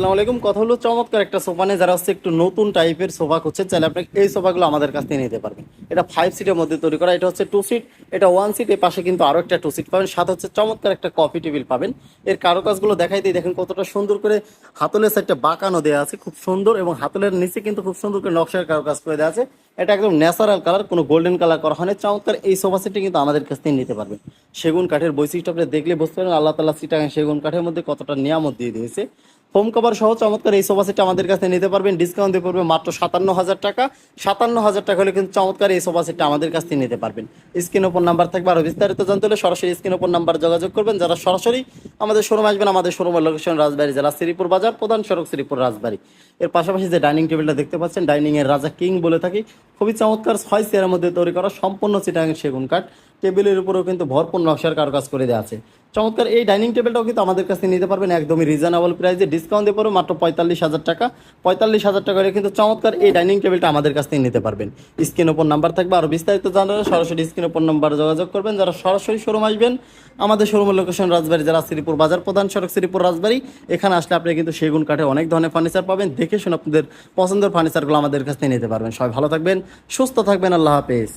আসসালামু আলাইকুম। কথা হলো চমৎকার একটা সোফা নিয়ে যারা হচ্ছে একটু নতুন টাইপের সোফা খুঁজছে, চাইলে আপনি এই সোফাগুলো আমাদের কাছ থেকে নিতে পারবেন। এটা 5 সিটের মধ্যে তৈরি করা, এটা হচ্ছে 2 সিট, এটা 1 সিট, এর পাশে কিন্তু আরও একটা 2 সিট পাবেন, সাথে হচ্ছে চমৎকার একটা কফি টেবিল পাবেন। এর কারুকাজগুলো দেখাই দিয়ে দেখেন কতটা সুন্দর করে হাতলের সাইডটা বাঁকানো দেওয়া আছে, খুব সুন্দর, এবং হাতলের নিচে কিন্তু খুব সুন্দর করে নকশার কারুকাজ করে দেওয়া আছে। এটা একদম ন্যাচারাল কালার, কোনো গোল্ডেন কালার করা হয় না। চমৎকার এই সোফা সেটটি কিন্তু আমাদের কাছ থেকে নিতে পারবেন। সেগুন কাঠের বৈশিষ্ট্য আপনি দেখলে বুঝতে পারেন আল্লাহ তাআলা চিটাগাং সেগুন কাঠের মধ্যে কতটা নিয়ামত দিয়ে দিয়েছে। হোম কভার সহ চমৎকার এই সোফা সেটটা আমাদের কাছে নিতে পারবেন। ডিসকাউন্ট দিয়ে পড়বে মাত্র 57,000 টাকা। 57,000 টাকা হলে কিন্তু চমৎকার এই সোফা সেটটা আমাদের কাছ থেকে নিতে পারবেন। স্ক্রিন ওপর নাম্বার থাকবে, আরও বিস্তারিত জানতে হলে সরাসরি স্ক্রিন ওপর নাম্বার যোগাযোগ করবেন। যারা সরাসরি আমাদের শোরুম আসবেন, আমাদের শোরুমের লোকেশন রাজবাড়ী জেলা, শ্রীপুর বাজার, প্রধান সড়ক, শ্রীপুর রাজবাড়ী। এর পাশাপাশি যে ডাইনিং টেবিলটা দেখতে পাচ্ছেন, ডাইনিংয়ের রাজা কিং বলে থাকি। খুবই চমৎকার 6 চেয়ারের মধ্যে তৈরি করা, সম্পূর্ণ চিটাগাং সেগুন কাঠ। টেবিলের উপরেও কিন্তু ভরপুর নকশার কারুকাজ করে দেওয়া আছে। চমৎকার এই ডাইনিং টেবিলটাও কিন্তু আমাদের কাছে নিতে পারবেন একদমই রিজনেবল প্রাইসে। ডিসকাউন্ট দিয়ে পড়বে মাত্র 45,000 টাকা। 45,000 টাকা হলে কিন্তু চমৎকার এই ডাইনিং টেবিলটা আমাদের কাছ থেকে নিতে পারবেন। স্ক্রিন ওপর নাম্বার থাকবে, আরও বিস্তারিত জানালে সরাসরি স্ক্রিন ওপর নাম্বার যোগাযোগ করবেন। যারা সরাসরি শোরুম আসবেন, আমাদের শোরুমের লোকেশন রাজবাড়ী জেলা, শ্রীপুর বাজার, প্রধান সড়ক, শ্রীপুর রাজবাড়ী। এখানে আসলে আপনি কিন্তু সেগুন কাঠে অনেক ধরনের ফার্নিচার পাবেন। দেখে শুনে আপনাদের পছন্দের ফার্নিচারগুলো আমাদের কাছ থেকে নিতে পারবেন। সবাই ভালো থাকবেন, সুস্থ থাকবেন, আল্লাহ হাফেজ।